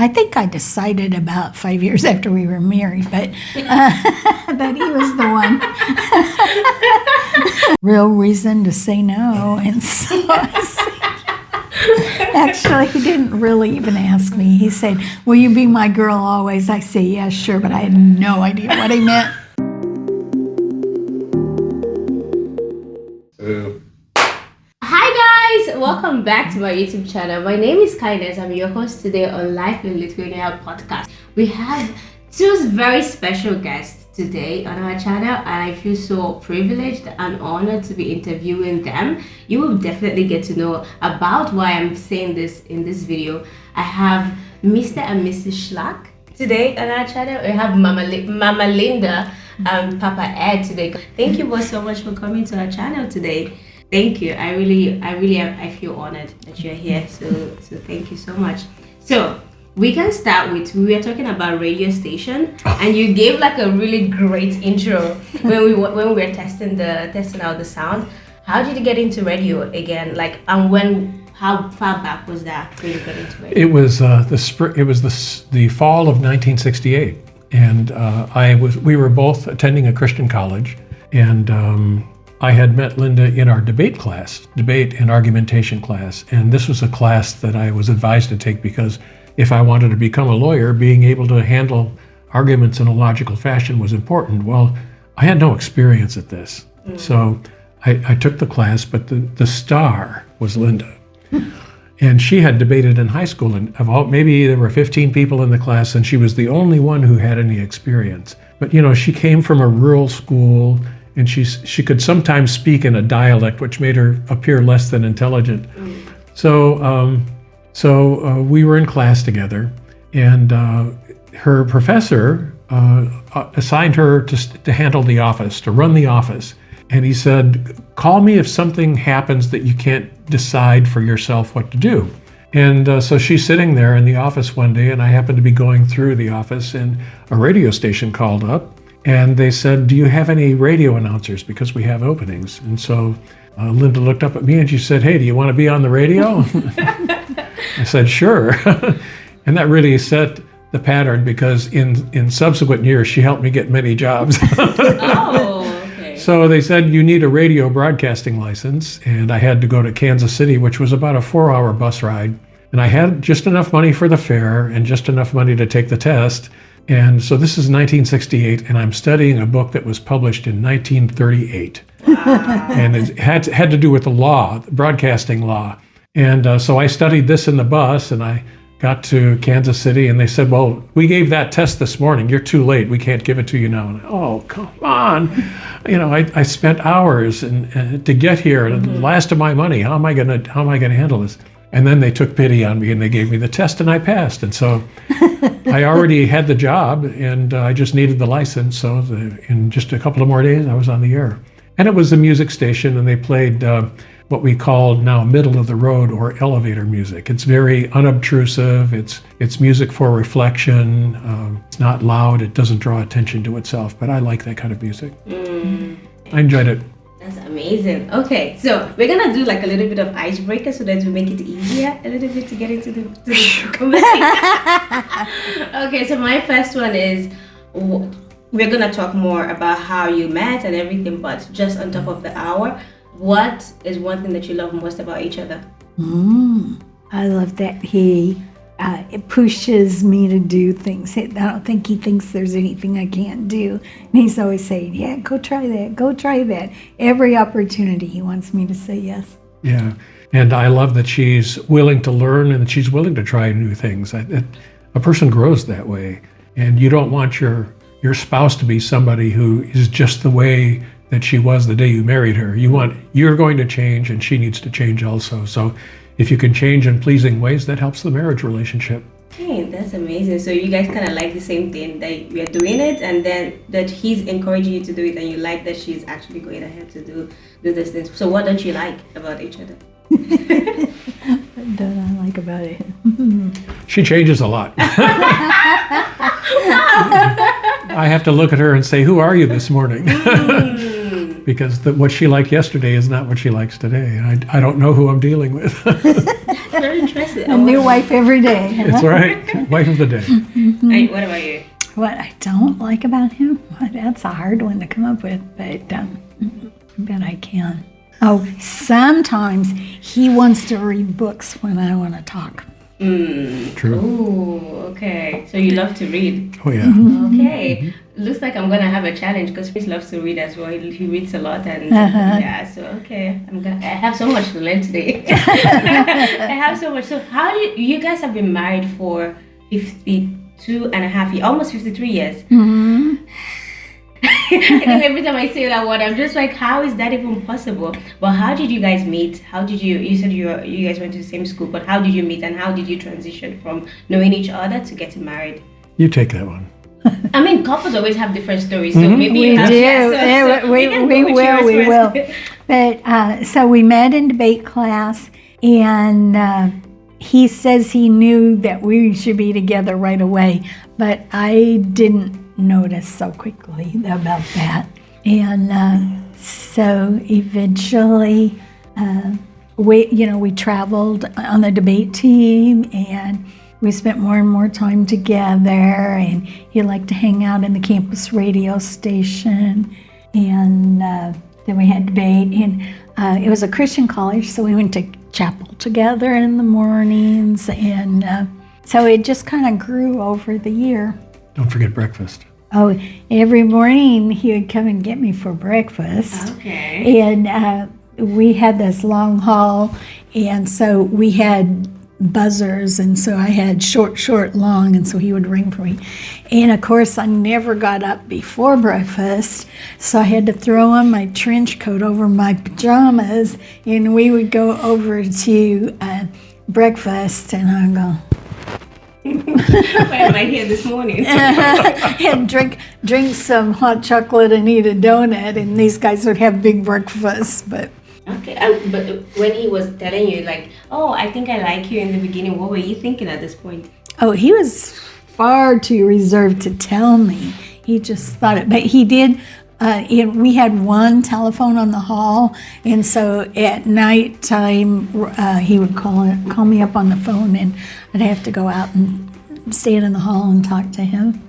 I think I decided about 5 years after we were married, but but he was the one. Real reason to say no, and so actually, he didn't really even ask me. He said, "Will you be my girl always?" I say, "Yeah, sure," but I had no idea what he meant. Hi guys, welcome back to my YouTube channel. My name is Kindness. I'm your host today on Life in Lithuania podcast. We have two very special guests today on our channel, and I feel so privileged and honored to be interviewing them. You will definitely get to know about why I'm saying this in this video. I have Mr. and Mrs. Schlack today on our channel. We have Mama Linda and Papa Ed today. Thank you both so much for coming to our channel today. Thank you. I feel honored that you're here. So thank you so much. So we can start with, we were talking about radio station, and you gave like a really great intro when we were testing out the sound. How did you get into radio again? Like, and how far back was that when you got into radio? It was the fall of 1968, and we were both attending a Christian college, and I had met Linda in our debate and argumentation class, and this was a class that I was advised to take because if I wanted to become a lawyer, being able to handle arguments in a logical fashion was important. Well, I had no experience at this, so I took the class, but the star was Linda. And she had debated in high school, and maybe there were 15 people in the class, and she was the only one who had any experience. But she came from a rural school, and she could sometimes speak in a dialect, which made her appear less than intelligent. So we were in class together, and her professor assigned her to handle the office, to run the office. And he said, "Call me if something happens that you can't decide for yourself what to do." And so she's sitting there in the office one day, and I happened to be going through the office, and a radio station called up. And they said, "Do you have any radio announcers? Because we have openings." And so Linda looked up at me and she said, "Hey, do you want to be on the radio?" I said, "Sure." And that really set the pattern, because in subsequent years, she helped me get many jobs. Oh, okay. So they said, "You need a radio broadcasting license." And I had to go to Kansas City, which was about a 4-hour bus ride. And I had just enough money for the fare and just enough money to take the test. And so this is 1968, and I'm studying a book that was published in 1938. And it had to do with the law, the broadcasting law. And so I studied this in the bus, and I got to Kansas City, and they said, "Well, we gave that test this morning. You're too late. We can't give it to you now." And oh, come on. I spent hours to get here, and the last of my money. How am I gonna handle this? And then they took pity on me, and they gave me the test, and I passed. And so I already had the job, and I just needed the license. So in just a couple of more days, I was on the air. And it was a music station, and they played what we call now middle of the road or elevator music. It's very unobtrusive. It's music for reflection. It's not loud. It doesn't draw attention to itself. But I like that kind of music. I enjoyed it. That's amazing. Okay, so we're gonna do like a little bit of icebreaker so that we make it easier a little bit to get into the conversation. Okay, so my first one is, we're gonna talk more about how you met and everything, but just on top of the hour, what is one thing that you love most about each other? I love that it pushes me to do things. I don't think he thinks there's anything I can't do. And he's always saying, "Yeah, go try that, go try that." Every opportunity he wants me to say yes. Yeah, and I love that she's willing to learn and that she's willing to try new things. A person grows that way, and you don't want your spouse to be somebody who is just the way that she was the day you married her. You're going to change, and she needs to change also. So if you can change in pleasing ways, that helps the marriage relationship. Hey, that's amazing. So you guys kind of like the same thing, that we are doing it, and then that he's encouraging you to do it, and you like that she's actually going ahead to do this thing. So what don't you like about each other? What don't I like about it? She changes a lot. I have to look at her and say, "Who are you this morning?" because what she liked yesterday is not what she likes today. I don't know who I'm dealing with. Very interesting. A new wife every day. That's right. Wife of the day. Hey, what about you? What I don't like about him? Well, that's a hard one to come up with, but I bet I can. Oh, sometimes he wants to read books when I want to talk. True. Oh, okay. So you love to read. Oh, yeah. Okay. Looks like I'm gonna have a challenge because Chris loves to read as well. He reads a lot, and yeah. So okay, I have so much to learn today. I have so much. So how do you guys have been married for 52 and a half years, almost 53 years? I think every time I say that word, I'm just like, how is that even possible? Well, how did you guys meet? How did you said you guys went to the same school, but how did you meet and how did you transition from knowing each other to getting married? You take that one. I mean, couples always have different stories, so maybe We you have, do. yeah, so we can go with will. yours We will. first. But so we met in debate class, and he says he knew that we should be together right away, but I didn't notice so quickly about that. And so eventually, we traveled on the debate team, and we spent more and more time together, and he liked to hang out in the campus radio station. And then we had debate, and it was a Christian college, so we went to chapel together in the mornings. And so it just kind of grew over the year. Don't forget breakfast. Oh, every morning he would come and get me for breakfast. Okay. And we had this long haul, and so we had buzzers, and so I had short, long, and so he would ring for me. And of course, I never got up before breakfast, so I had to throw on my trench coat over my pajamas, and we would go over to breakfast, and I'd go, Why am I here this morning? and drink some hot chocolate and eat a donut, and these guys would have big breakfasts. But Okay, but when he was telling you like, oh, I think I like you in the beginning, what were you thinking at this point? oh, he was far too reserved to tell me. He just thought it, but he did. We had one telephone on the hall, and so at night time he would call me up on the phone, and I'd have to go out and stand in the hall and talk to him.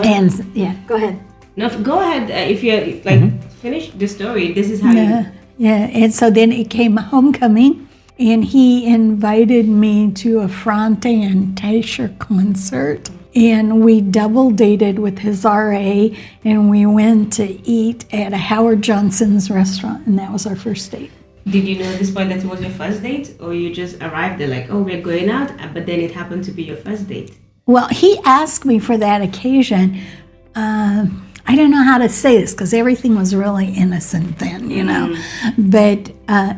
And yeah, go ahead. No, go ahead. If you're like finish the story, this is how you. Yeah, and so then it came homecoming, and he invited me to a Fronte and Tasher concert, and we double dated with his RA, and we went to eat at a Howard Johnson's restaurant, and that was our first date. Did you know at this point that it was your first date, or you just arrived there like, oh, we're going out, but then it happened to be your first date? Well, he asked me for that occasion. I don't know how to say this because everything was really innocent then, but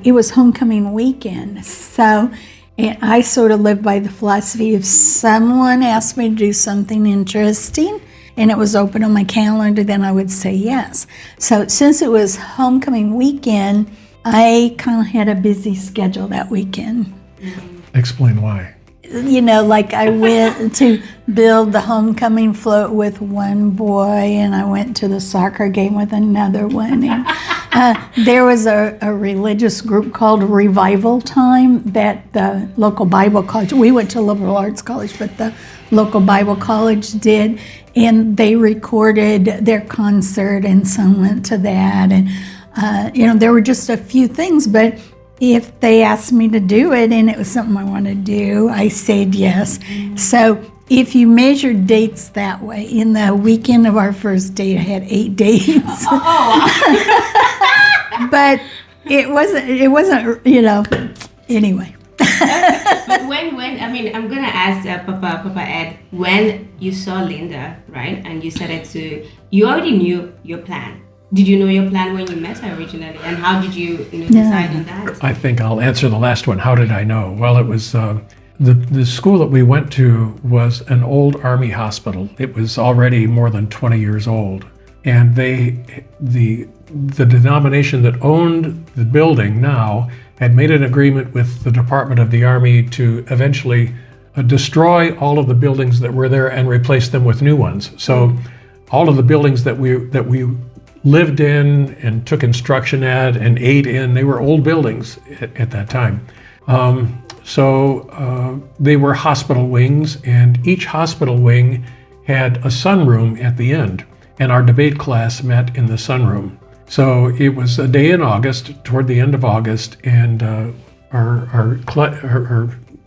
it was homecoming weekend. So and I sort of lived by the philosophy if someone asked me to do something interesting and it was open on my calendar, then I would say yes. So since it was homecoming weekend, I kind of had a busy schedule that weekend. Explain why. Like I went to build the homecoming float with one boy, and I went to the soccer game with another one. And there was a religious group called Revival Time that the local Bible college, we went to liberal arts college, but the local Bible college did, and they recorded their concert, and some went to that. And, there were just a few things, but if they asked me to do it and it was something I wanted to do, I said yes. So if you measure dates that way, in the weekend of our first date, I had 8 dates. But it wasn't, anyway. But when I mean, I'm gonna ask Papa Ed, when you saw Linda, right, and you you already knew your plan. Did you know your plan when you met her originally, and how did you decide on that? I think I'll answer the last one. How did I know? Well, it was the school that we went to was an old Army hospital. It was already more than 20 years old, and the denomination that owned the building now had made an agreement with the Department of the Army to eventually destroy all of the buildings that were there and replace them with new ones. So all of the buildings that we lived in and took instruction at and ate in. They were old buildings at that time. So they were hospital wings, and each hospital wing had a sunroom at the end, and our debate class met in the sunroom. So it was a day in August, toward the end of August, and our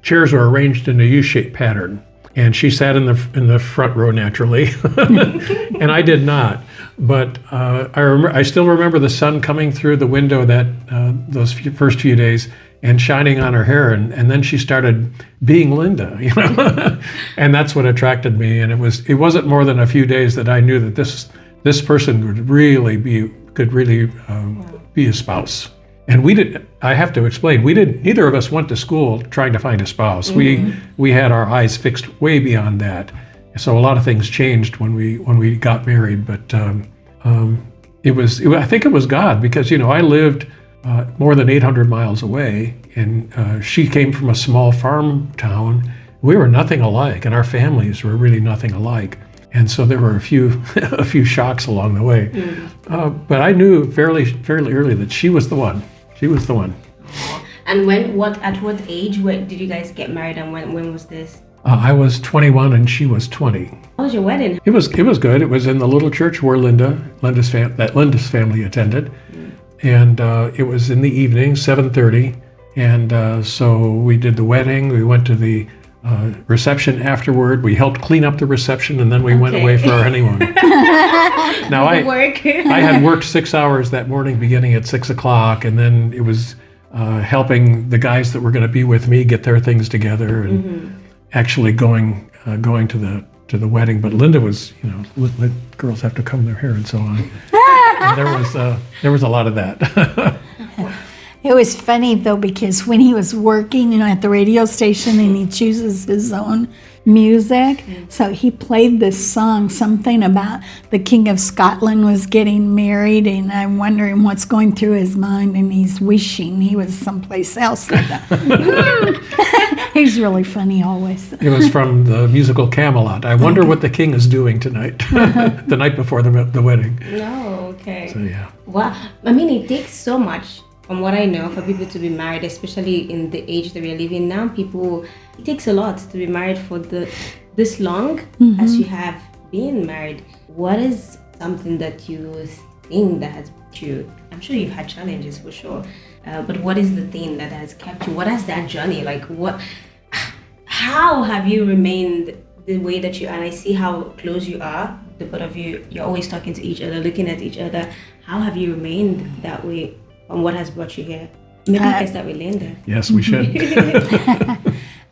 chairs were arranged in a U-shaped pattern. And she sat in the front row naturally, and I did not. But I still remember the sun coming through the window those first few days and shining on her hair, and then she started being Linda, and that's what attracted me. And it wasn't more than a few days that I knew that this person could really be a spouse. And I have to explain, neither of us went to school trying to find a spouse. We had our eyes fixed way beyond that. So a lot of things changed when we got married, but I think it was God, because, I lived more than 800 miles away, and she came from a small farm town. We were nothing alike, and our families were really nothing alike. And so there were a few shocks along the way. But I knew fairly early that she was the one. She was the one. And at what age did you guys get married, and when was this? I was 21 and she was 20. How was your wedding? It was good. It was in the little church where Linda's family attended, and it was in the evening, 7:30. And so we did the wedding. We went to the reception afterward. We helped clean up the reception, and then we went away for our honeymoon. Now I had worked 6 hours that morning, beginning at 6 o'clock, and then it was helping the guys that were going to be with me get their things together, and actually going to the wedding. But Linda was, girls have to comb their hair and so on. And there was a lot of that. It was funny though, because when he was working, at the radio station, and he chooses his own music, so he played this song, something about the King of Scotland was getting married, and I'm wondering what's going through his mind, and he's wishing he was someplace else. He's really funny always. It was from the musical Camelot. I wonder what the king is doing tonight, the night before the wedding. No, okay. So yeah. Wow. I mean, it takes so much, from what I know, for people to be married, especially in the age that we are living now. It takes a lot to be married for this long as you have been married. What is something that you think that has kept you? I'm sure you've had challenges for sure, but what is the thing that has kept you? What has that journey like? How have you remained the way that you are? And I see how close you are, the both of you. You're always talking to each other, looking at each other. How have you remained that way? And what has brought you here? Maybe you can start with Linda. Yes, we should.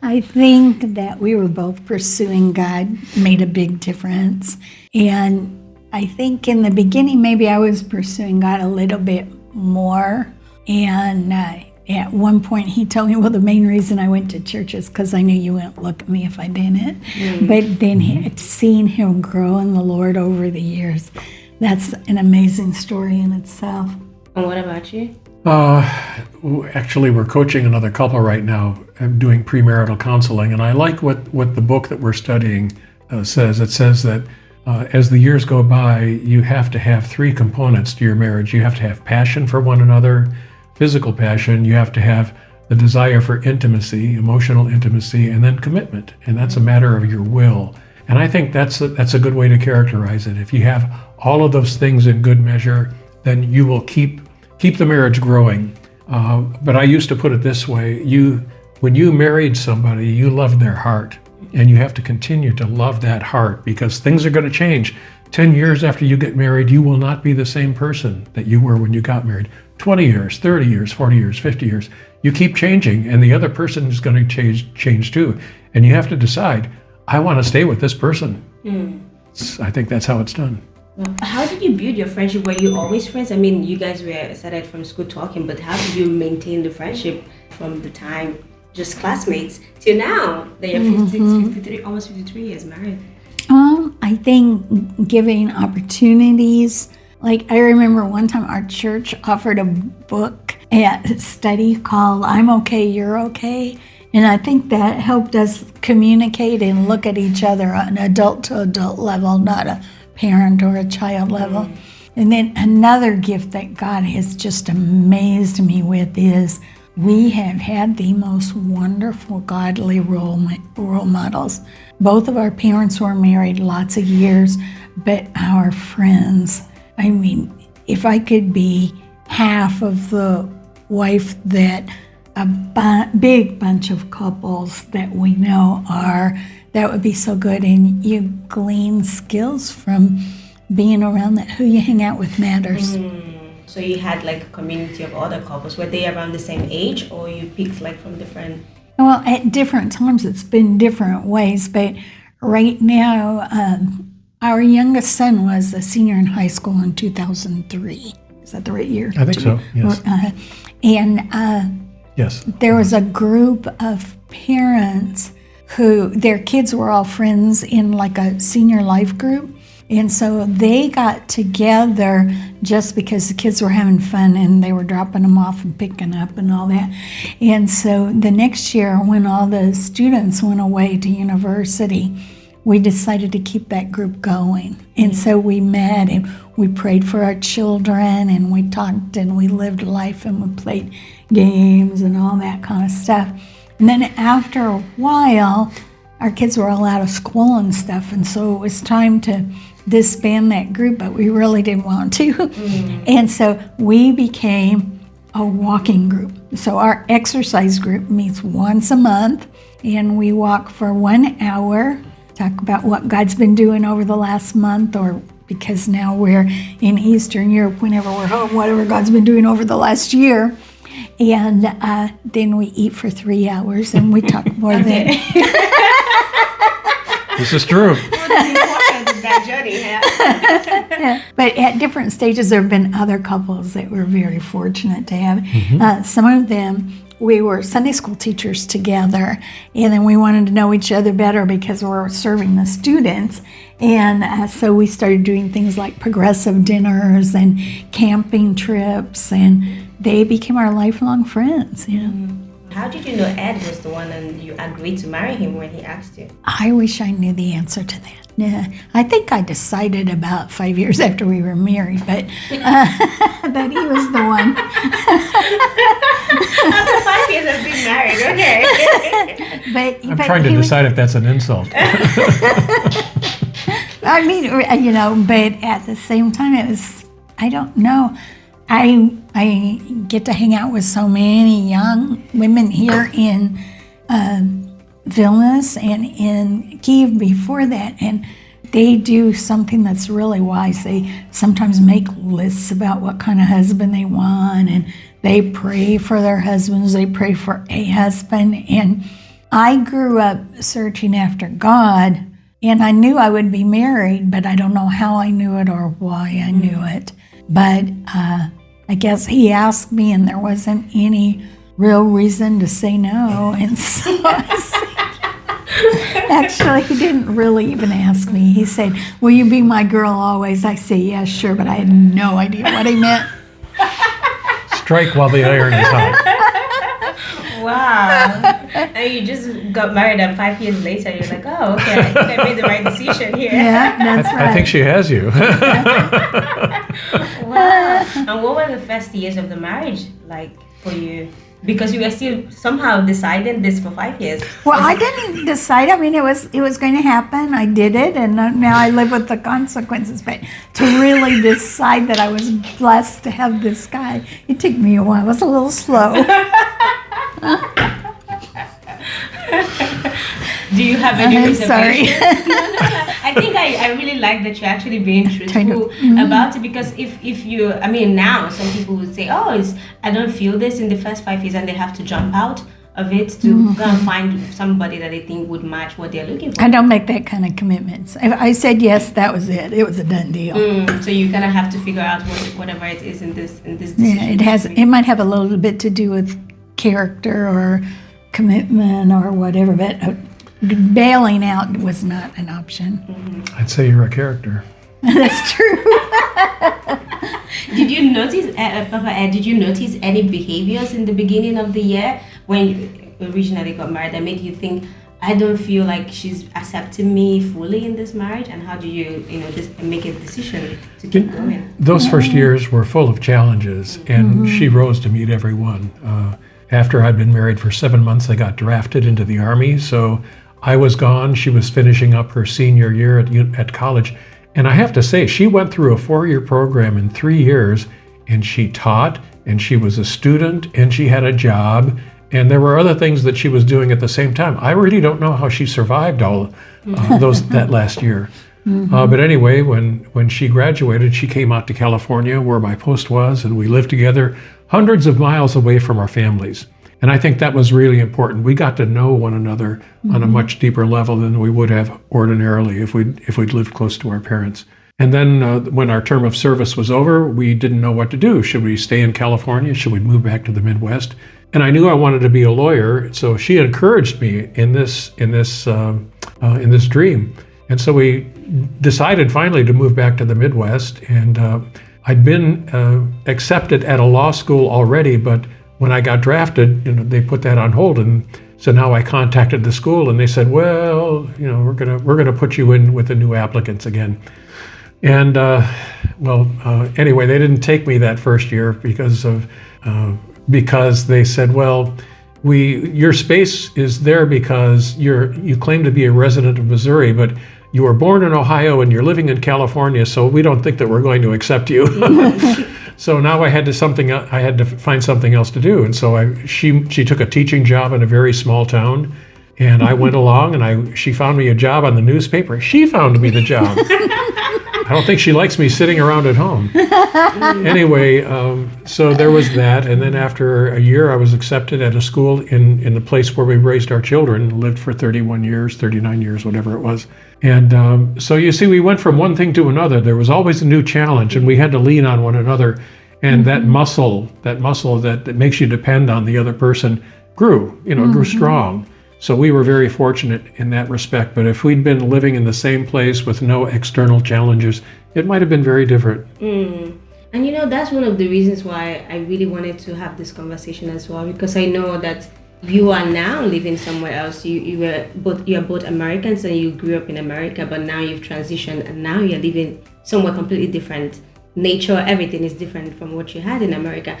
I think that we were both pursuing God made a big difference. And I think in the beginning, maybe I was pursuing God a little bit more. And at one point, he told me, well, the main reason I went to church is because I knew you wouldn't look at me if I didn't. But then seeing him grow in the Lord over the years, that's an amazing story in itself. And what about you? Actually, we're coaching another couple right now, doing premarital counseling, and I like what the book that we're studying says. It says that as the years go by, you have to have three components to your marriage. You have to have passion for one another, physical passion. You have to have the desire for intimacy, emotional intimacy, and then commitment. And that's a matter of your will. And I think that's a good way to characterize it. If you have all of those things in good measure, then you will keep the marriage growing. But I used to put it this way: when you married somebody, you loved their heart, and you have to continue to love that heart, because things are going to change. 10 years after you get married, you will not be the same person that you were when you got married. 20 years, 30 years, 40 years, 50 years, you keep changing, and the other person is going to change too. And you have to decide, I want to stay with this person. I think that's how it's done. How did you build your friendship? Were you always friends? I mean, you guys were started from school talking, but how did you maintain the friendship from the time just classmates to now that you're 56, 53, almost 53 years married? I think giving opportunities. Like, I remember one time our church offered a book at study called I'm Okay, You're Okay. And I think that helped us communicate and look at each other on an adult to adult level, not a parent or a child level. And then another gift that God has just amazed me with is we have had the most wonderful godly role models. Both of our parents were married lots of years, but our friends, I mean, if I could be half of the wife that a big bunch of couples that we know are, that would be so good. And you glean skills from being around that. Who you hang out with matters. So you had like a community of other couples. Were they around the same age, or you picked like from different? Well, at different times it's been different ways, but right now our youngest son was a senior in high school in 2003. Is that the right year? I think so, yes. Yes. There was a group of parents who their kids were all friends in like a senior life group. And so they got together just because the kids were having fun and they were dropping them off and picking up and all that. And so the next year when all the students went away to university, we decided to keep that group going. And so we met and we prayed for our children and we talked and we lived life and we played games and all that kind of stuff. And then after a while, our kids were all out of school and stuff, and so it was time to disband that group, but we really didn't want to. And so we became a walking group. So our exercise group meets once a month, and we walk for 1 hour, talk about what God's been doing over the last month, or because now we're in Eastern Europe, whenever we're home, whatever God's been doing over the last year. And then we eat for 3 hours and we talk more than. This is true. That journey, Yeah. But at different stages, there have been other couples that we're very fortunate to have. Some of them, we were Sunday school teachers together, and then we wanted to know each other better because we're serving the students. And so we started doing things like progressive dinners and camping trips, and they became our lifelong friends. How did you know Ed was the one and you agreed to marry him when he asked you? I wish I knew the answer to that. Yeah, I think I decided about 5 years after we were married, but that he was the one. After 5 years of being married, okay. I'm trying to decide if that's an insult. I mean, but at the same time, it was, I don't know. I get to hang out with so many young women here in Vilnius and in Kyiv before that, and they do something that's really wise. They sometimes make lists about what kind of husband they want, and they pray for their husbands, they pray for a husband. And I grew up searching after God, and I knew I would be married, but I don't know how I knew it or why I knew it. But I guess he asked me, and there wasn't any real reason to say no. And so actually, he didn't really even ask me. He said, "Will you be my girl always?" I say, "Yes, sure," but I had no idea what he meant. Strike while the iron is hot. Wow. And you just got married, and 5 years later, you're like, oh, okay, I think I made the right decision here. Yeah, that's right. I think she has you. Wow. And what were the first years of the marriage like for you? Because you were still somehow deciding this for 5 years. Well, I didn't decide. I mean, it was going to happen. I did it, and now I live with the consequences. But to really decide that I was blessed to have this guy, it took me a while. It was a little slow. Do you have any reservations? Sorry. I think I really like that you're actually being truthful about it, because if you, I mean, now some people would say, oh, I don't feel this in the first 5 years, and they have to jump out of it to go and find somebody that they think would match what they're looking for. I don't make that kind of commitments. If I said yes, that was it. It was a done deal. So you kind of have to figure out whatever it is in this decision. Yeah, it might have a little bit to do with character or commitment or whatever, but bailing out was not an option. I'd say you're a character. That's true. Did you notice, Papa Ed, did you notice any behaviors in the beginning of the year when you originally got married that made you think, I don't feel like she's accepting me fully in this marriage, and how do you, just make a decision to keep going? Those first years were full of challenges, and she rose to meet every one. After I'd been married for 7 months, I got drafted into the Army, so I was gone. She was finishing up her senior year at college, and I have to say, she went through a 4-year program in 3 years, and she taught, and she was a student, and she had a job, and there were other things that she was doing at the same time. I really don't know how she survived all that last year. But anyway, when she graduated, she came out to California where my post was, and we lived together hundreds of miles away from our families. And I think that was really important. We got to know one another on a much deeper level than we would have ordinarily if we'd lived close to our parents. And then when our term of service was over, we didn't know what to do. Should we stay in California? Should we move back to the Midwest? And I knew I wanted to be a lawyer, so she encouraged me in this dream. And so we decided finally to move back to the Midwest. And I'd been accepted at a law school already, but when I got drafted, they put that on hold. And so now I contacted the school, and they said, "Well, we're gonna put you in with the new applicants again." And anyway, they didn't take me that first year because they said, "Well, your space is there because you claim to be a resident of Missouri, but you were born in Ohio and you're living in California, so we don't think that we're going to accept you." So now I had to find something else to do, and so she took a teaching job in a very small town, and I went along, and she found me a job on the newspaper. She found me the job. I don't think she likes me sitting around at home. Anyway, so there was that, and then after a year, I was accepted at a school in the place where we raised our children, lived for 31 years, 39 years, whatever it was. And so you see, we went from one thing to another. There was always a new challenge, and we had to lean on one another. And that muscle that makes you depend on the other person grew strong. So we were very fortunate in that respect. But if we'd been living in the same place with no external challenges, it might have been very different. And that's one of the reasons why I really wanted to have this conversation as well, because I know that you are now living somewhere else. You're both Americans and you grew up in America, but now you've transitioned and now you're living somewhere completely different. Nature, everything is different from what you had in America.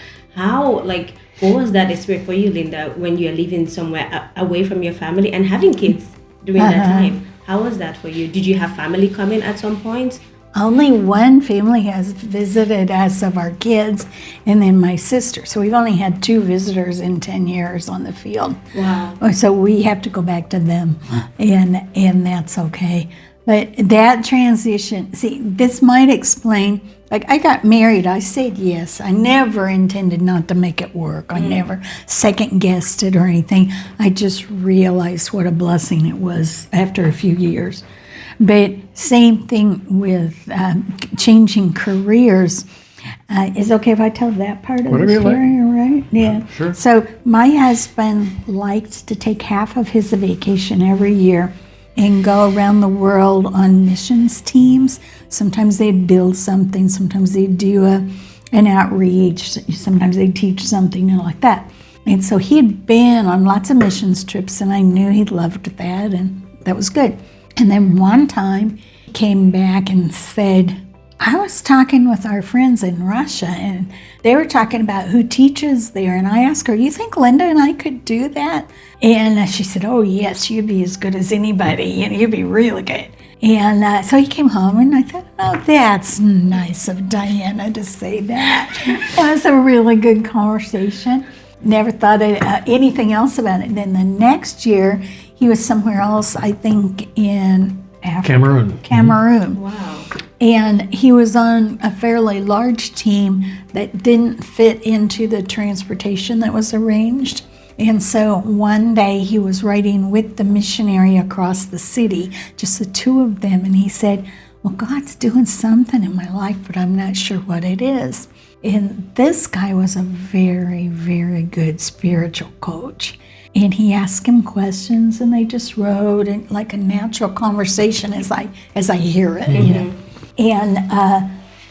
What was that experience for you, Linda, when you're living somewhere away from your family and having kids during that time? How was that for you? Did you have family come in at some point? Only one family has visited us of our kids, and then my sister. So we've only had 2 visitors in 10 years on the field. Wow. So we have to go back to them, and that's okay. But that transition, see, this might explain, I got married, I said yes. I never intended not to make it work. I never second-guessed it or anything. I just realized what a blessing it was after a few years. But same thing with changing careers. Is it okay if I tell that part of the story, right? Yeah. Sure. So my husband liked to take half of his vacation every year and go around the world on missions teams. Sometimes they'd build something, sometimes they'd do an outreach, sometimes they'd teach something like that. And so he'd been on lots of missions trips, and I knew he loved that, and that was good. And then one time he came back and said, "I was talking with our friends in Russia, and they were talking about who teaches there." And I asked her, "You think Linda and I could do that?" And she said, "Oh, yes, you'd be as good as anybody, and you'd be really good." And so he came home, and I thought, "Oh, that's nice of Diana to say that." It was a really good conversation. Never thought anything else about it. Then the next year, he was somewhere else, I think in Africa. Cameroon. Wow. And he was on a fairly large team that didn't fit into the transportation that was arranged. And so one day he was riding with the missionary across the city, just the 2 of them, and he said, "Well, God's doing something in my life, but I'm not sure what it is." And this guy was a very, very good spiritual coach. And he asked him questions, and they just rode in like a natural conversation as I hear it, And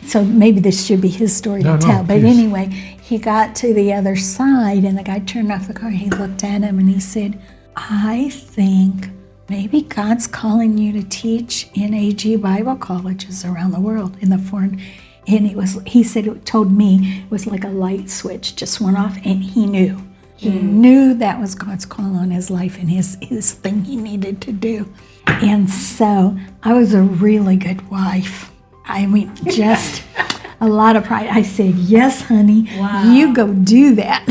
so maybe this should be his story to tell. But anyway, he got to the other side, and the guy turned off the car. He looked at him, and he said, "I think maybe God's calling you to teach in AG Bible colleges around the world in the foreign. And he said, it told me it was like a light switch just went off, and he knew. He knew that was God's call on his life and his thing he needed to do. And so I was a really good wife. I mean, just a lot of pride. I said, yes, honey, you go do that.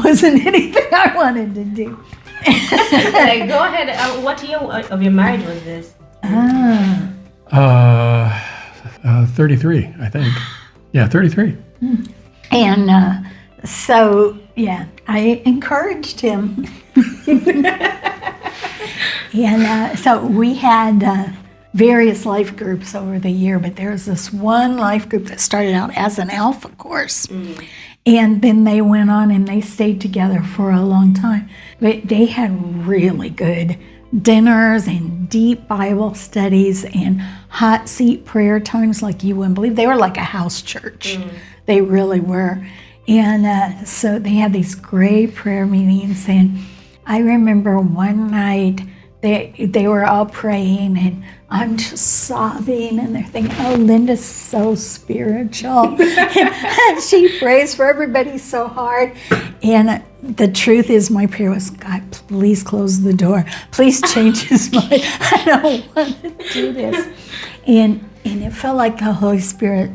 Wasn't anything I wanted to do. Like, go ahead. What year of your marriage was this? 33, I think. Yeah, 33. And so, yeah, I encouraged him. And so we had various life groups over the year, but there was this one life group that started out as an alpha course. And then they went on and they stayed together for a long time. But they had really good dinners and deep Bible studies and hot seat prayer times like you wouldn't believe. They were like a house church. They really were. And so they had these great prayer meetings. And I remember one night they were all praying and I'm just sobbing and they're thinking, oh, Linda's so spiritual. And she prays for everybody so hard. And the truth is my prayer was, God, please close the door. Please change his mind. I don't want to do this. And it felt like the Holy Spirit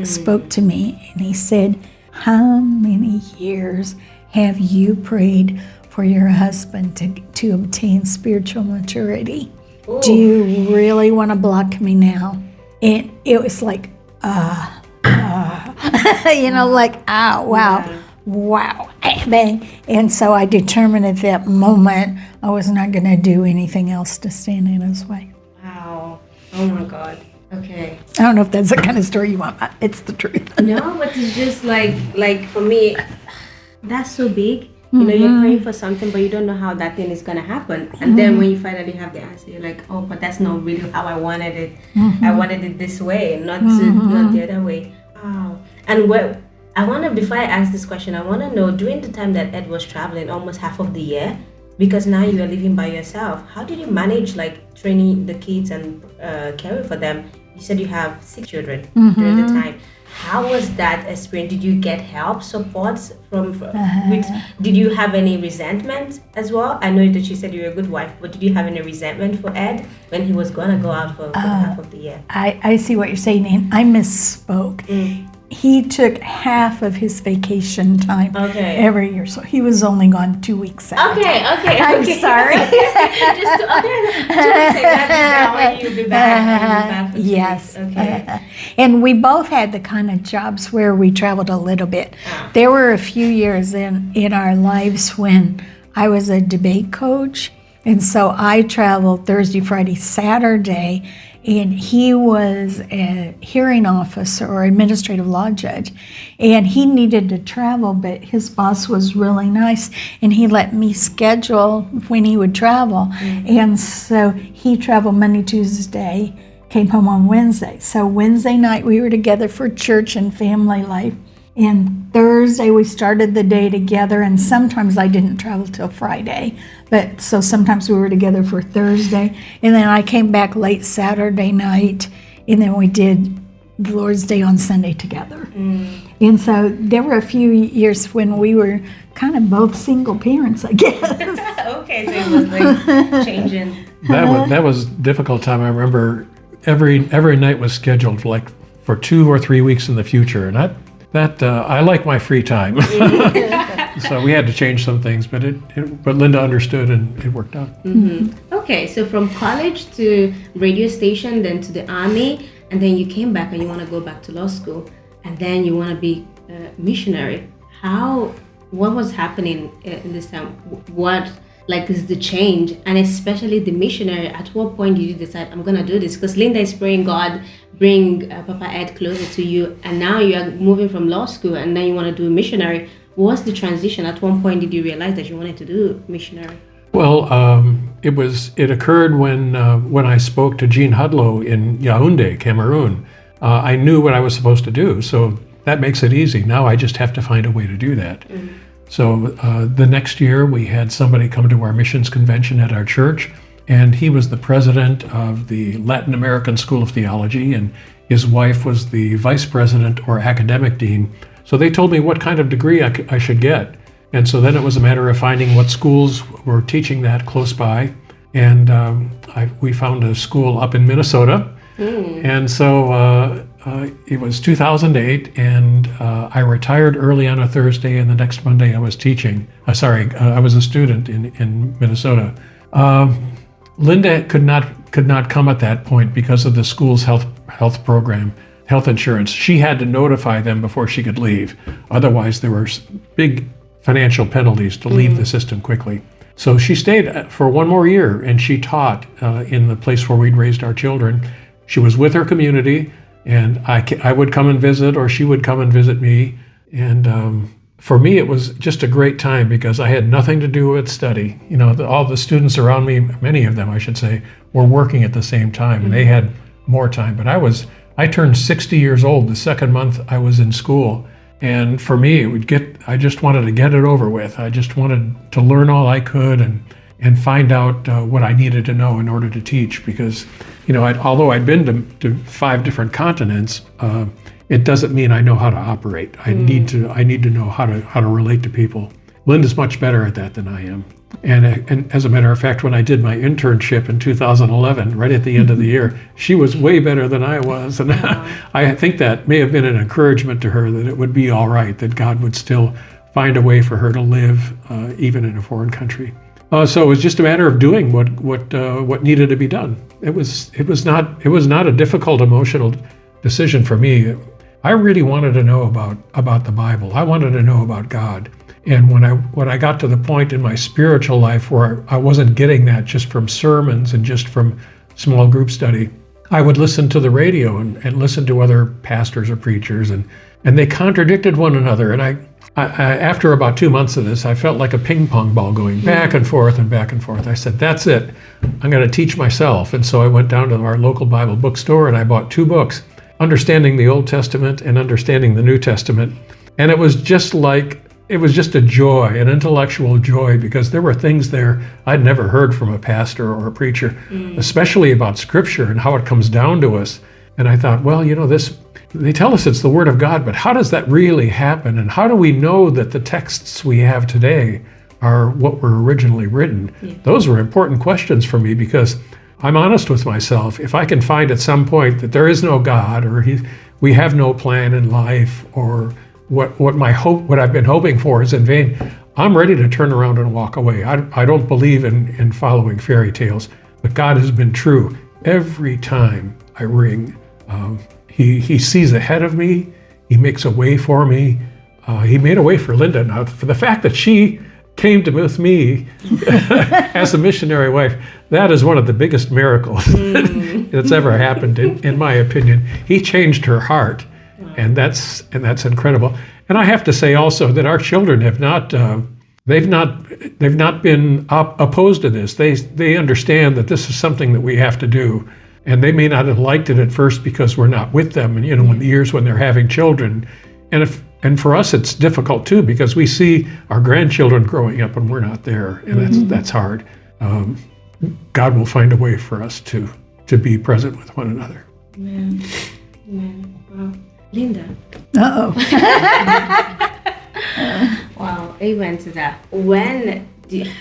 spoke to me and he said, how many years have you prayed for your husband to obtain spiritual maturity? Ooh. Do you really want to block me now? And it was like, like, wow, bang. And so I determined at that moment I was not going to do anything else to stand in his way. Wow. Oh my God. Okay. I don't know if that's the kind of story you want, but it's the truth. No, but it's just like for me, that's so big. You know, you're praying for something, but you don't know how that thing is going to happen. And then when you finally have the answer, you're like, oh, but that's not really how I wanted it. I wanted it this way, not the other way. Wow. And before I ask this question, I want to know, during the time that Ed was traveling, almost half of the year, because now you are living by yourself, how did you manage like training the kids and caring for them? You said you have 6 children during the time. How was that experience? Did you get help, support did you have any resentment as well? I know that you said you were a good wife, but did you have any resentment for Ed when he was going to go out for half of the year? I see what you're saying, and I misspoke. He took half of his vacation time every year, so he was only gone 2 weeks at a time. I'm sorry. Just 2 weeks ago, when you'll be back. Yes. And we both had the kind of jobs where we traveled a little bit. There were a few years in our lives when I was a debate coach, and so I traveled Thursday, Friday, Saturday. And he was a hearing officer or administrative law judge. And he needed to travel, but his boss was really nice. And he let me schedule when he would travel. And so he traveled Monday, Tuesday, came home on Wednesday. So Wednesday night we were together for church and family life. And Thursday we started the day together, and sometimes I didn't travel till Friday. But so sometimes we were together for Thursday, and then I came back late Saturday night, and then we did the Lord's Day on Sunday together. And so there were a few years when we were kind of both single parents, I guess. Okay, so it was like changing. That was a difficult time. I remember every night was scheduled like for 2 or 3 weeks in the future, and I like my free time. So we had to change some things, but Linda understood and it worked out. Okay, so from college to radio station, then to the army, and then you came back and you want to go back to law school, and then you want to be a missionary. What was happening in this time? What is the change, and especially the missionary? At what point did you decide, I'm gonna do this? Because Linda is praying God bring Papa Ed closer to you, and now you are moving from law school and then you want to do missionary. What's the transition? At one point did you realize that you wanted to do missionary? Well, it occurred when I spoke to Jean Hudlow in Yaoundé, Cameroon. I knew what I was supposed to do, so that makes it easy. Now I just have to find a way to do that. So the next year we had somebody come to our missions convention at our church and he was the president of the Latin American School of Theology, and his wife was the vice president or academic dean. So they told me what kind of degree I should get. And so then it was a matter of finding what schools were teaching that close by. And we found a school up in Minnesota. And so it was 2008, and I retired early on a Thursday, and the next Monday I was teaching. I was a student in Minnesota. Linda could not come at that point because of the school's health program, health insurance. She had to notify them before she could leave. Otherwise, there were big financial penalties to leave the system quickly. So she stayed for one more year, and she taught in the place where we'd raised our children. She was with her community, and I would come and visit, or she would come and visit me. And for me, it was just a great time because I had nothing to do with study. You know, all the students around me, many of them, I should say, were working at the same time, and they had more time. But I turned 60 years old the second month I was in school. And for me, I just wanted to get it over with. I just wanted to learn all I could and find out what I needed to know in order to teach. Because, you know, although I'd been to 5 different continents, it doesn't mean I know how to operate. I need to know how to relate to people. Linda's much better at that than I am. And as a matter of fact, when I did my internship in 2011, right at the end of the year, she was way better than I was. And I think that may have been an encouragement to her that it would be all right, that God would still find a way for her to live even in a foreign country. So it was just a matter of doing what needed to be done. It was not a difficult emotional decision for me. I really wanted to know about the Bible. I wanted to know about God. And when I got to the point in my spiritual life where I wasn't getting that just from sermons and just from small group study, I would listen to the radio and listen to other pastors or preachers, and they contradicted one another. And I after about 2 months of this, I felt like a ping pong ball going back and forth and back and forth. I said, that's it. I'm going to teach myself. And so I went down to our local Bible bookstore and I bought 2 books, Understanding the Old Testament and Understanding the New Testament. And it was just a joy, an intellectual joy, because there were things there I'd never heard from a pastor or a preacher, especially about Scripture and how it comes down to us. And I thought, well, you know, they tell us it's the Word of God, but how does that really happen? And how do we know that the texts we have today are what were originally written? Yeah. Those were important questions for me, because I'm honest with myself. If I can find at some point that there is no God, or we have no plan in life, or what I've been hoping for is in vain, I'm ready to turn around and walk away. I don't believe in following fairy tales, but God has been true. Every time I ring, He sees ahead of me. He makes a way for me. He made a way for Linda. Now, for the fact that she came to with me as a missionary wife, that is one of the biggest miracles that's ever happened, in my opinion. He changed her heart. And that's incredible. And I have to say also that our children have not they've not been opposed to this. They understand that this is something that we have to do, and they may not have liked it at first because we're not with them, and in the years when they're having children, and for us it's difficult too, because we see our grandchildren growing up and we're not there, and that's hard. God will find a way for us to be present with one another. Amen. Wow. Linda. Wow, amen to that.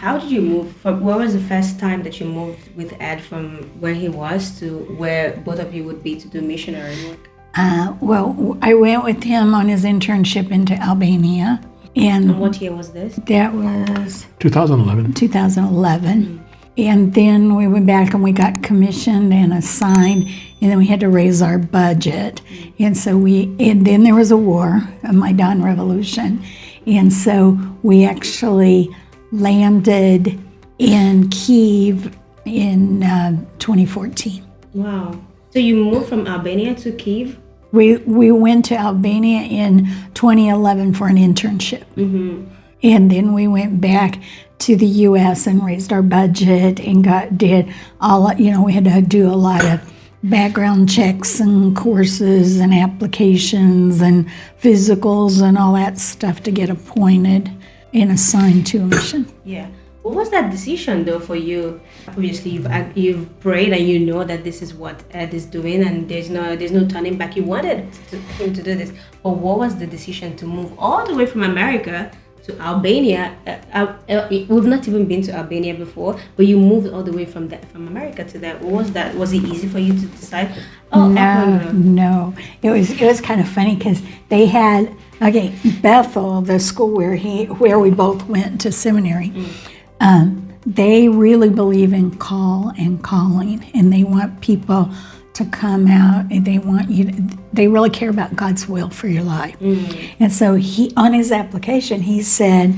How did you move from, where was the first time that you moved with Ed from where he was to where both of you would be to do missionary work? Well, I went with him on his internship into Albania. And what year was this? That was 2011. 2011. And then we went back and we got commissioned and assigned, and then we had to raise our budget. And then there was a war, a Maidan Revolution. And so we actually landed in Kyiv in 2014. Wow. So you moved from Albania to Kyiv? We went to Albania in 2011 for an internship. And then we went back to the U.S. and raised our budget and did all, we had to do a lot of background checks and courses and applications and physicals and all that stuff to get appointed and assigned to a mission. Yeah. What was that decision though for you? Obviously, you've prayed and you know that this is what Ed is doing, and there's no turning back. You wanted him to do this, but what was the decision to move all the way from America to Albania? We've not even been to Albania before, but you moved all the way from America to there. What was that? Was it easy for you to decide? No. It was kind of funny because they had Bethel, the school where we both went to seminary. They really believe in call and calling, and they want people to come out, and they really care about God's will for your life. And so he, on his application, he said,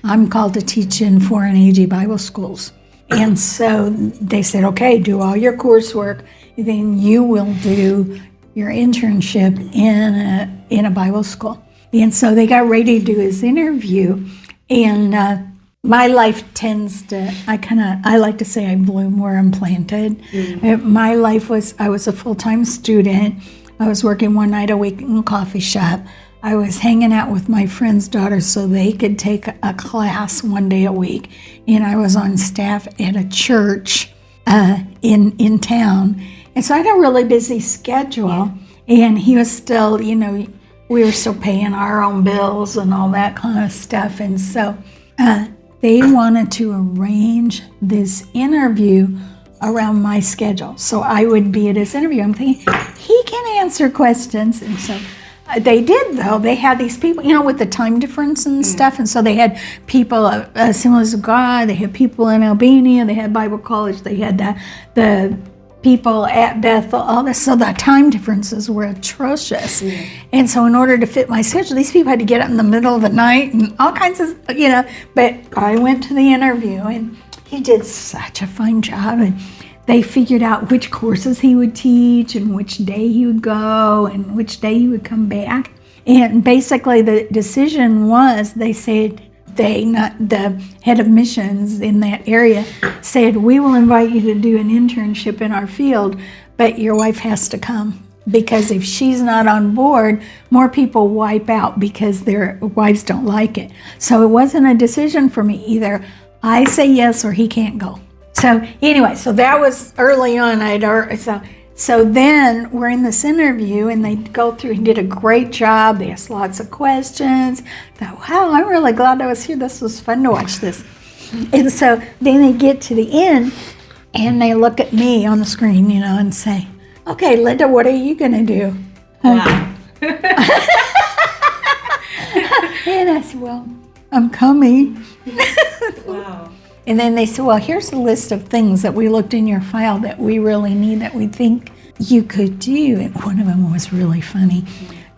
I'm called to teach in foreign AG Bible schools. And so they said, okay, do all your coursework, then you will do your internship in a Bible school. And so they got ready to do his interview, and my life tends to, I like to say I bloom where I'm planted. My life I was a full-time student. I was working one night a week in a coffee shop. I was hanging out with my friends' daughters so they could take a class one day a week. And I was on staff at a church in town. And so I had a really busy schedule. And he was still, we were still paying our own bills and all that kind of stuff. And so they wanted to arrange this interview around my schedule. So I would be at his interview. I'm thinking, he can answer questions. And so they did, though. They had these people, with the time difference and stuff. And so they had people, Assemblies of God. They had people in Albania. They had Bible College. They had the people at Bethel, all this. So the time differences were atrocious. And so in order to fit my schedule, these people had to get up in the middle of the night and all kinds of, But I went to the interview, and he did such a fine job. And they figured out which courses he would teach and which day he would go and which day he would come back. And basically the decision was, they said, not the head of missions in that area said, we will invite you to do an internship in our field, but your wife has to come, because if she's not on board, more people wipe out because their wives don't like it. So it wasn't a decision for me. Either I say yes or he can't go. So anyway, so that was early on. So then we're in this interview, and they go through and did a great job. They asked lots of questions. I thought, wow, I'm really glad I was here. This was fun to watch this. And so then they get to the end, and they look at me on the screen, and say, okay, Linda, what are you going to do? Wow. And I said, well, I'm coming. Wow. And then they said, well, here's a list of things that we looked in your file that we really need, that we think you could do. And one of them was really funny.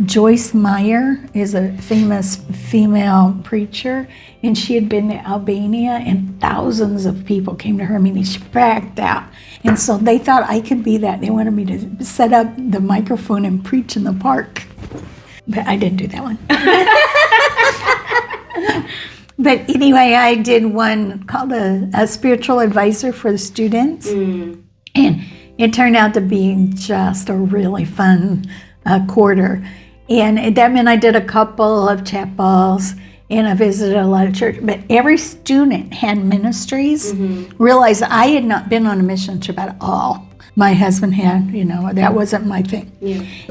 Joyce Meyer is a famous female preacher, and she had been to Albania, and thousands of people came to her meeting. She packed out. And so they thought I could be that. They wanted me to set up the microphone and preach in the park. But I didn't do that one. But anyway, I did one called a spiritual advisor for the students. And it turned out to be just a really fun quarter. And that meant I did a couple of chapels, and I visited a lot of church. But every student had ministries. Realized I had not been on a mission trip at all. My husband had, that wasn't my thing.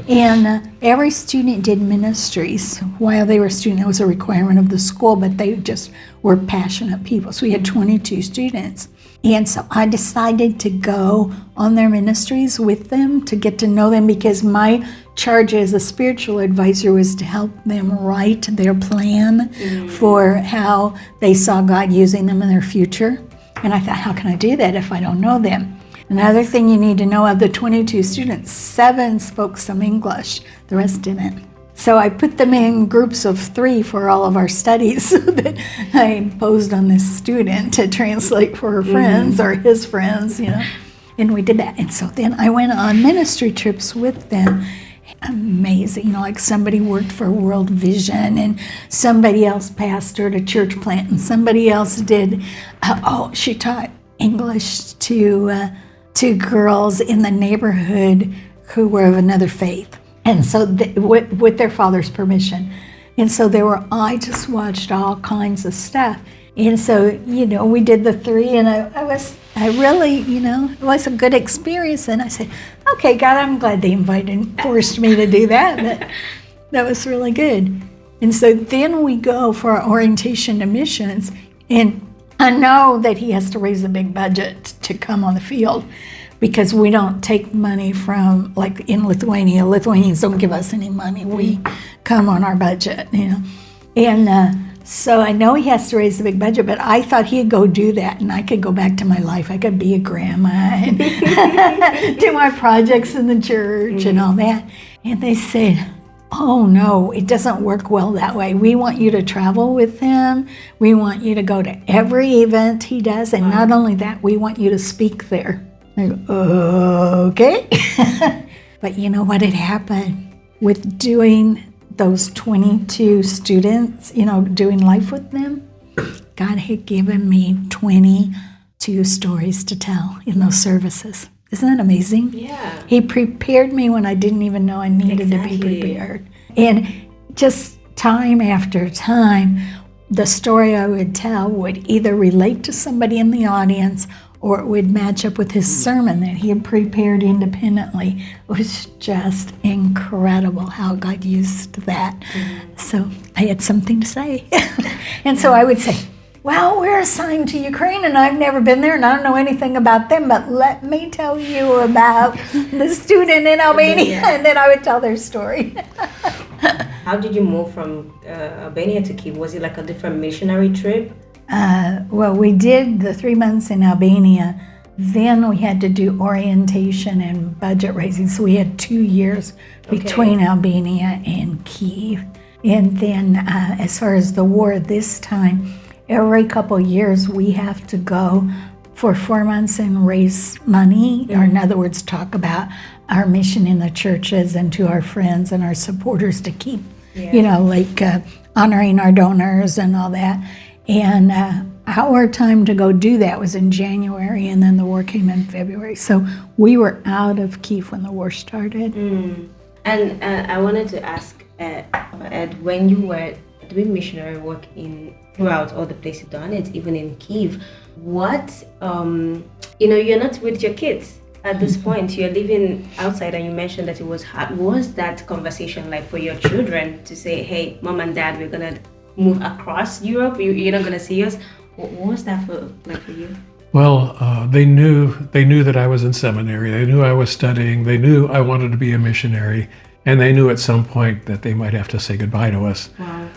And every student did ministries while they were students. It was a requirement of the school, but they just were passionate people. So we had 22 students. And so I decided to go on their ministries with them to get to know them, because my charge as a spiritual advisor was to help them write their plan for how they saw God using them in their future. And I thought, how can I do that if I don't know them? Another thing you need to know, of the 22 students, 7 spoke some English, the rest didn't. So I put them in groups of 3 for all of our studies, so that I imposed on this student to translate for her friends or his friends, and we did that. And so then I went on ministry trips with them. Amazing, like somebody worked for World Vision, and somebody else pastored a church plant, and somebody else did, she taught English to girls in the neighborhood who were of another faith, and so with their father's permission. And so I just watched all kinds of stuff. And so, we did the 3, and I really, it was a good experience. And I said, okay, God, I'm glad they forced me to do that. That was really good. And so then we go for our orientation to missions, and I know that he has to raise a big budget to come on the field, because we don't take money from, like in Lithuania. Lithuanians don't give us any money. We come on our budget, And so I know he has to raise the big budget, but I thought he'd go do that, and I could go back to my life. I could be a grandma and do my projects in the church and all that. And they said, oh no, it doesn't work well that way. We want you to travel with him. We want you to go to every event he does. And not only that, we want you to speak there. I go, okay. But you know what had happened with doing those 22 students, doing life with them? God had given me 22 stories to tell in those services. Isn't that amazing? Yeah. He prepared me when I didn't even know I needed to be prepared. And just time after time, the story I would tell would either relate to somebody in the audience, or it would match up with his sermon that he had prepared independently. It was just incredible how God used that. So I had something to say. And so I would say, well, we're assigned to Ukraine, and I've never been there, and I don't know anything about them, but let me tell you about the student in Albania. And then I would tell their story. How did you move from Albania to Kyiv? Was it like a different missionary trip? Well, we did the 3 months in Albania. Then we had to do orientation and budget raising. So we had 2 years between Albania and Kyiv. And then as far as the war this time, every couple years we have to go for 4 months and raise money, or in other words, talk about our mission in the churches and to our friends and our supporters to keep, honoring our donors and all that. And our time to go do that was in January, and then the war came in February. So we were out of Kyiv when the war started. And I wanted to ask, Ed, when you were doing missionary work throughout all the places you've done it, even in Kyiv, what, you're not with your kids at this point, you're living outside, and you mentioned that it was hard. What was that conversation like for your children to say, hey, mom and dad, we're going to move across Europe, you're not going to see us? What was that like for you? Well, they knew that I was in seminary. They knew I was studying. They knew I wanted to be a missionary, and they knew at some point that they might have to say goodbye to us. Wow.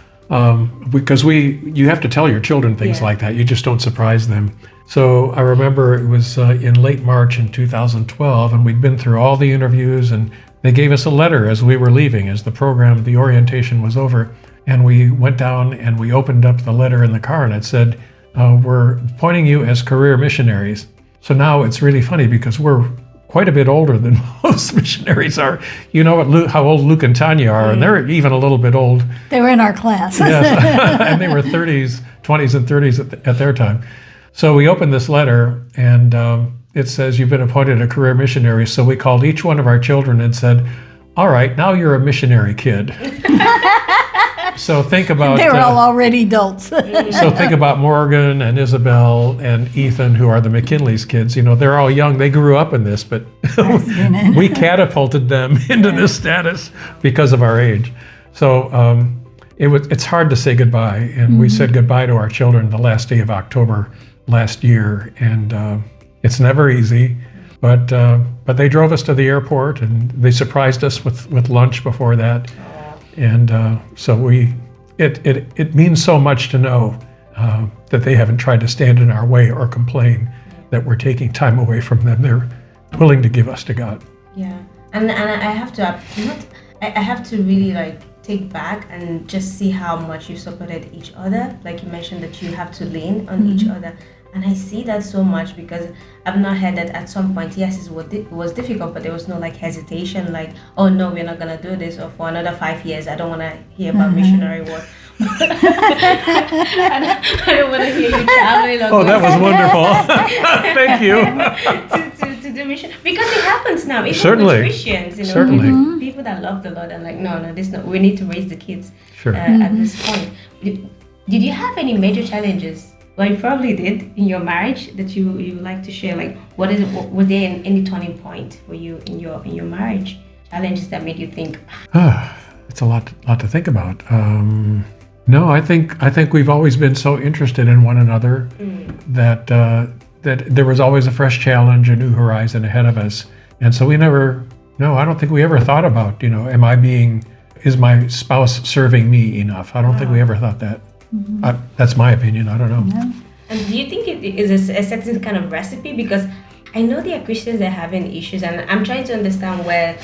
Because you have to tell your children things like that. You just don't surprise them. So I remember it was in late March in 2012, and we'd been through all the interviews, and they gave us a letter as we were leaving, as the orientation was over. And we went down and we opened up the letter in the car, and it said, we're appointing you as career missionaries. So now it's really funny because we're quite a bit older than most missionaries are. You know how old Luke and Tanya are, and they're even a little bit old. They were in our class. Yes, and they were 20s and 30s at their time. So we opened this letter, and it says, you've been appointed a career missionary. So we called each one of our children and said, all right, now you're a missionary kid. So think about... They were all already adults. So think about Morgan and Isabel and Ethan, who are the McKinley's kids. They're all young. They grew up in this, but we catapulted them into this status because of our age. So it's hard to say goodbye. And we said goodbye to our children the last day of October last year. And it's never easy. But they drove us to the airport, and they surprised us with lunch before that. And so it means so much to know that they haven't tried to stand in our way or complain that we're taking time away from them. They're willing to give us to God. Yeah, and I have to I have to really take back and just see how much you supported each other. Like you mentioned that you have to lean on each other. And I see that so much because I've not heard that at some point, yes, it was difficult, but there was no hesitation, oh no, we're not going to do this, or for another 5 years, I don't want to hear about missionary work. I don't want to hear you traveling. Oh, that was wonderful. Thank you. to do mission, because it happens now, even Certainly. with Christians, Certainly. people that love the Lord are like, no, we need to raise the kids Sure. at this point. Did you have any major challenges Well, you probably did in your marriage that you like to share. Like, what is it? Was there any turning point for you in your marriage? Challenges that made you think, It's a lot to think about. No, I think we've always been so interested in one another that that there was always a fresh challenge, a new horizon ahead of us, and so we never. No, I don't think we ever thought about, is my spouse serving me enough? I don't think we ever thought that. That's my opinion. I don't know. Yeah. and do you think it is a certain kind of recipe? Because I know there are Christians that are having issues, and I'm trying to understand where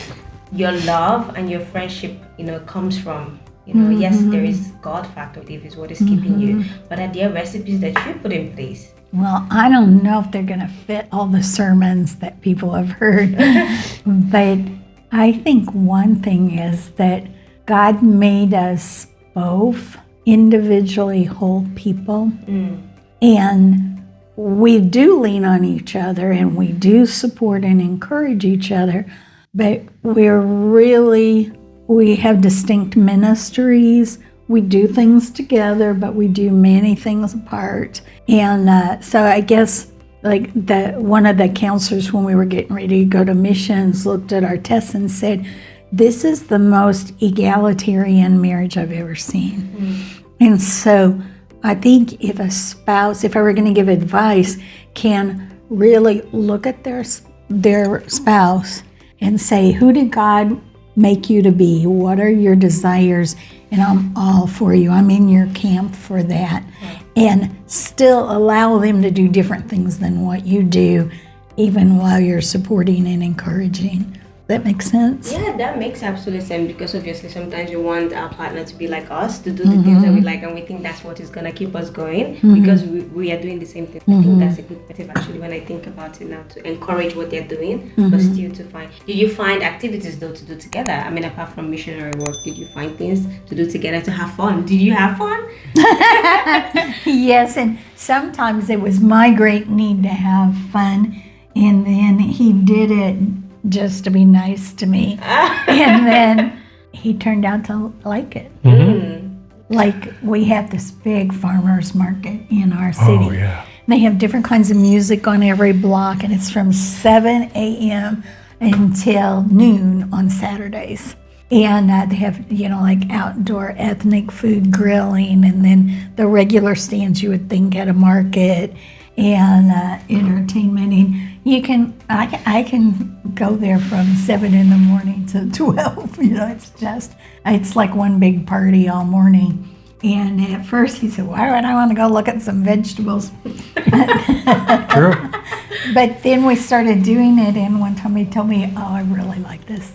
your love and your friendship, comes from. Yes, there is God factor, if is what is keeping you, but are there recipes that you put in place? Well, I don't know if they're going to fit all the sermons that people have heard, but I think one thing is that God made us both individually whole people, and we do lean on each other and we do support and encourage each other, but we have distinct ministries. We do things together, but we do many things apart. And so I guess like one of the counselors when we were getting ready to go to missions looked at our tests and said, this is the most egalitarian marriage I've ever seen. And so I think if I were going to give advice, can really look at their spouse and say, who did God make you to be? What are your desires? And I'm all for you. I'm in your camp for that. And still allow them to do different things than what you do, even while you're supporting and encouraging. That makes sense? Yeah, that makes absolute sense, because obviously sometimes we want our partner to be like us, to do the things that we like, and we think that's what is going to keep us going because we are doing the same thing. I think that's a good perspective actually when I think about it now, to encourage what they're doing, but still to find. Did you find activities though to do together? I mean, apart from missionary work, did you find things to do together to have fun? Did you have fun? Yes, and sometimes it was my great need to have fun, and then he did it just to be nice to me. And then he turned out to like it. Like we have this big farmers market in our city. Oh, yeah. They have different kinds of music on every block, and it's from 7 a.m. until noon on Saturdays. And they have, like outdoor ethnic food grilling, and then the regular stands you would think at a market, and entertainment. And I can go there from 7 in the morning to 12. It's like one big party all morning. And at first he said, why would I want to go look at some vegetables? True. But then we started doing it, and one time he told me, I really like this.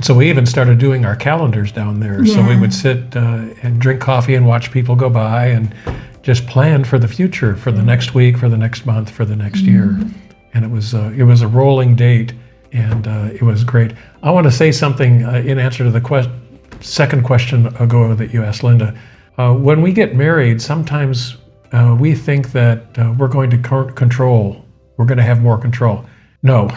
So we even started doing our calendars down there. So we would sit and drink coffee and watch people go by and just plan for the future, for the next week, for the next month, for the next year. And it was a rolling date, and it was great. I want to say something in answer to the second question ago that you asked, Linda. When we get married, sometimes we think that we're going to control. We're going to have more control. No.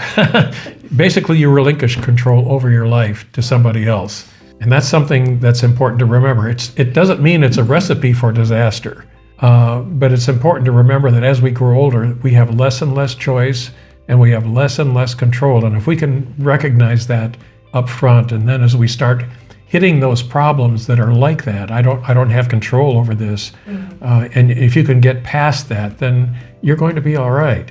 Basically, you relinquish control over your life to somebody else. And that's something that's important to remember. It doesn't mean it's a recipe for disaster. But it's important to remember that as we grow older, we have less and less choice, and we have less and less control. And if we can recognize that up front, and then as we start hitting those problems that are like that, I don't have control over this, and if you can get past that, then you're going to be all right.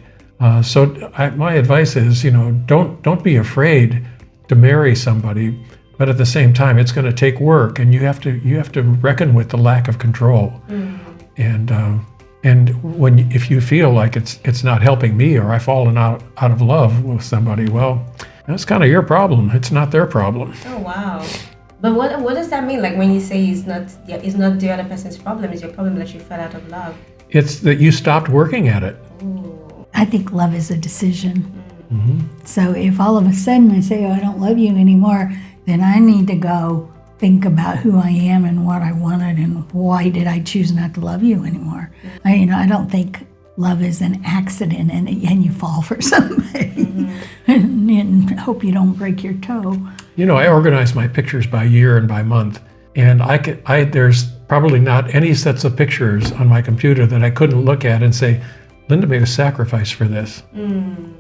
So my advice is, don't be afraid to marry somebody, but at the same time, it's going to take work, and you have to reckon with the lack of control. And if you feel like it's not helping me, or I've fallen out of love with somebody, well, that's kind of your problem. It's not their problem. Oh wow! But what does that mean? Like when you say it's not the other person's problem, it's your problem that you fell out of love. It's that you stopped working at it. Ooh. I think love is a decision. So if all of a sudden I say, I don't love you anymore, then I need to go think about who I am and what I wanted and why did I choose not to love you anymore. I don't think love is an accident and you fall for somebody and hope you don't break your toe. I organize my pictures by year and by month. And there's probably not any sets of pictures on my computer that I couldn't look at and say, Linda made a sacrifice for this.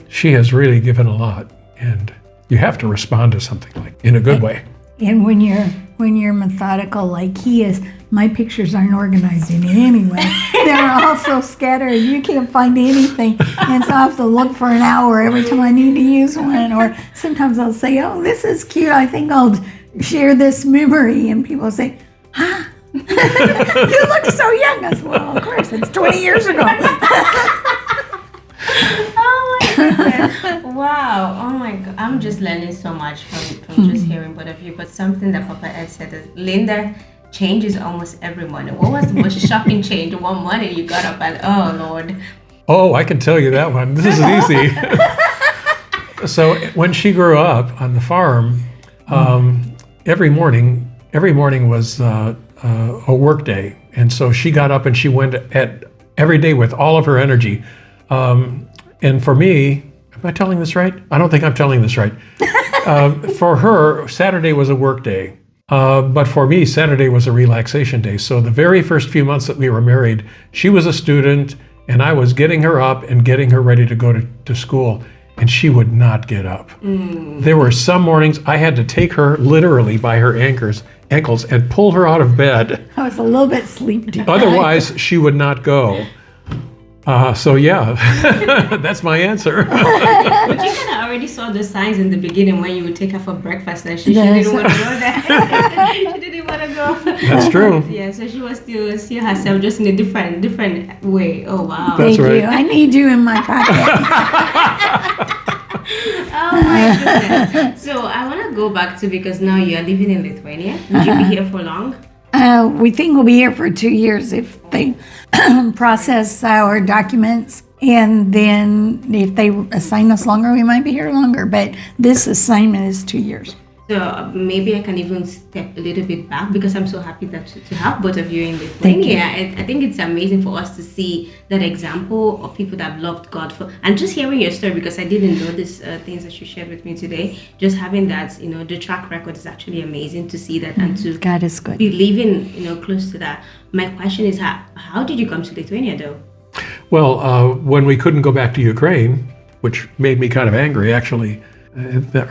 She has really given a lot, and you have to respond to something like in a good way. And when you're methodical like he is, my pictures aren't organized in any way. They're all so scattered, you can't find anything. And so I have to look for an hour every time I need to use one. Or sometimes I'll say, oh, this is cute. I think I'll share this memory. And people say, huh? You look so young. I said, well, of course, it's 20 years ago. Oh my goodness. Wow. Oh my God. I'm just learning so much from just hearing both of you. But something that Papa Ed said is, Linda changes almost every morning. What was the most shocking change one morning you got up and, oh Lord. Oh, I can tell you that one. This is easy. So when she grew up on the farm, every morning was a work day. And so she got up and she went at every day with all of her energy. And for me, am I telling this right? I don't think I'm telling this right. For her, Saturday was a work day. But for me, Saturday was a relaxation day. So the very first few months that we were married, she was a student and I was getting her up and getting her ready to go to school. And she would not get up. There were some mornings I had to take her literally by her ankles and pull her out of bed. I was a little bit sleep deprived. Otherwise, she would not go. So yeah, that's my answer. But you kind of already saw the signs in the beginning when you would take her for breakfast and she didn't want to go there. She didn't want to go. That's true. Yeah, so she was still see herself just in a different way. Oh wow. That's Thank right. you. I need you in my pocket. Oh my goodness. So I want to go back to, because now you are living in Lithuania. Would you be here for long? We think we'll be here for 2 years if they process our documents. And then if they assign us longer, we might be here longer. But this assignment is 2 years. So maybe I can even step a little bit back, because I'm so happy that to have both of you in Lithuania. I think it's amazing for us to see that example of people that loved God and just hearing your story, because I didn't know these things that you shared with me today. Just having that, the track record is actually amazing to see that and to God is good. be living, close to that. My question is, how did you come to Lithuania though? Well, when we couldn't go back to Ukraine, which made me kind of angry actually,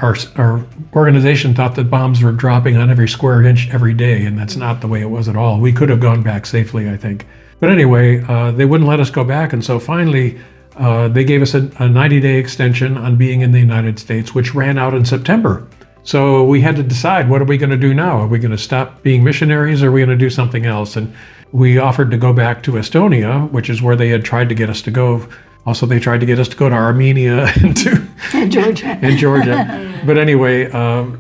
our organization thought that bombs were dropping on every square inch every day, and that's not the way it was at all. We could have gone back safely, I think. But anyway, they wouldn't let us go back, and so finally they gave us a 90-day extension on being in the United States, which ran out in September. So we had to decide, what are we going to do now? Are we going to stop being missionaries, or are we going to do something else? And we offered to go back to Estonia, which is where they had tried to get us to go. Also, they tried to get us to go to Armenia and to Georgia. But anyway,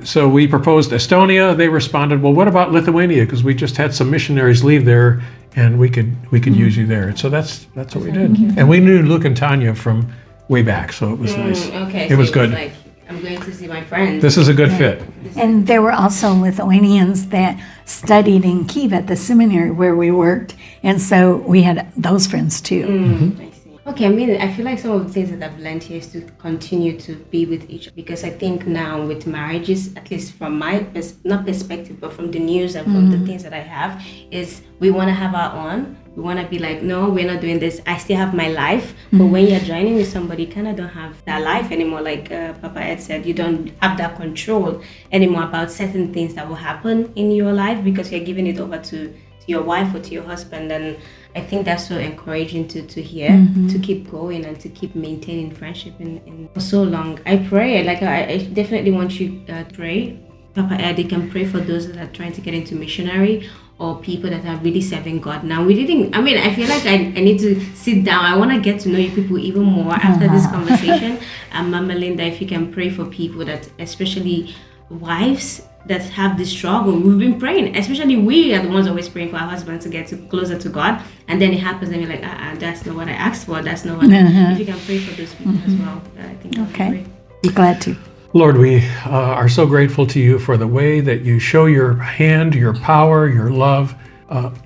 so we proposed Estonia. They responded, well, what about Lithuania? Because we just had some missionaries leave there, and we could use you there. And so that's what we did. And we knew Luke and Tanya from way back, so it was nice. Okay, it was good. Like, I'm going to see my friends. This is a good fit. And there were also Lithuanians that studied in Kiev at the seminary where we worked. And so we had those friends too. I see. Okay, I feel like some of the things that I've learned here is to continue to be with each other, because I think now with marriages, at least from my not perspective, but from the news and from the things that I have, is we want to have our own. We want to be like, no, we're not doing this. I still have my life. But when you're joining with somebody, you kind of don't have that life anymore. Like Papa Ed said, you don't have that control anymore about certain things that will happen in your life, because you're giving it over to your wife or to your husband. And I think that's so encouraging to hear, to keep going and to keep maintaining friendship in for so long. I pray, I definitely want you to pray. Papa Ed, you can pray for those that are trying to get into missionary, or people that are really serving God now. I feel like I need to sit down. I want to get to know you people even more after this conversation. Mama Linda, if you can pray for people that, especially wives that have this struggle. We've been praying, especially we are the ones always praying for our husbands to get closer to God, and then it happens and we're like, that's not what I asked for, that's not what if you can pray for those people as well, I think that would be great. Be glad to. Lord, we are so grateful to you for the way that you show your hand, your power, your love,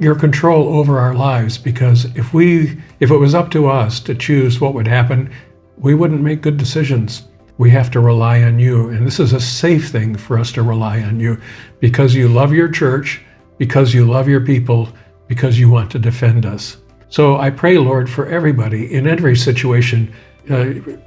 your control over our lives, because if it was up to us to choose what would happen, we wouldn't make good decisions. We have to rely on you, and this is a safe thing for us to rely on you, because you love your church, because you love your people, because you want to defend us. So I pray, Lord, for everybody in every situation,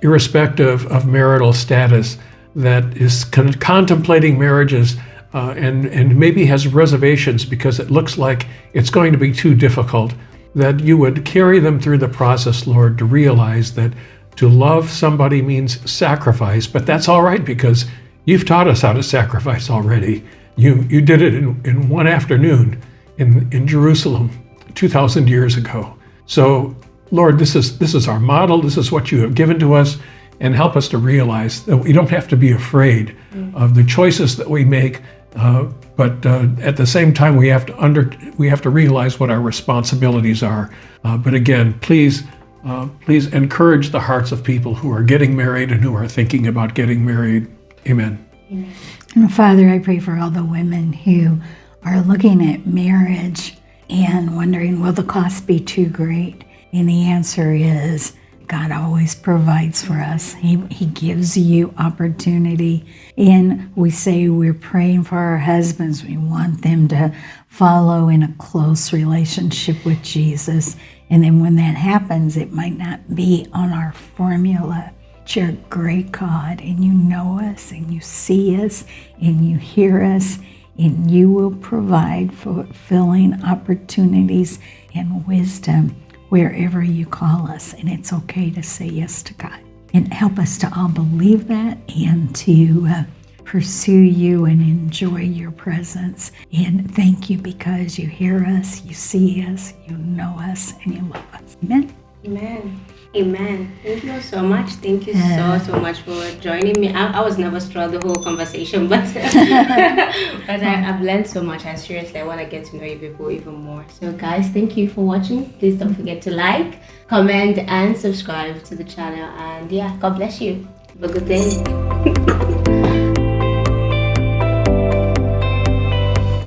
irrespective of marital status, that is contemplating marriages and maybe has reservations because it looks like it's going to be too difficult, that you would carry them through the process, Lord, to realize that to love somebody means sacrifice, but that's all right because you've taught us how to sacrifice already. You did it in one afternoon in Jerusalem 2,000 years ago. So, Lord, this is our model. This is what you have given to us, and help us to realize that we don't have to be afraid of the choices that we make. But at the same time, we have to realize what our responsibilities are. But again, please encourage the hearts of people who are getting married and who are thinking about getting married. Amen. Amen. And Father, I pray for all the women who are looking at marriage and wondering, will the cost be too great? And the answer is, God always provides for us. He gives you opportunity. And we say we're praying for our husbands. We want them to follow in a close relationship with Jesus. And then when that happens, it might not be on our formula. But you're a great God, and you know us, and you see us, and you hear us, and you will provide fulfilling opportunities and wisdom wherever you call us. And it's okay to say yes to God. And help us to all believe that and to pursue you and enjoy your presence. And thank you because you hear us, you see us, you know us, and you love us. Amen. Amen. Amen. Thank you so much. Thank you so much for joining me. I was nervous throughout the whole conversation, but I've learned so much. I seriously want to get to know you people even more. So guys, thank you for watching. Please don't forget to like, comment, and subscribe to the channel. And yeah, God bless you. Have a good day.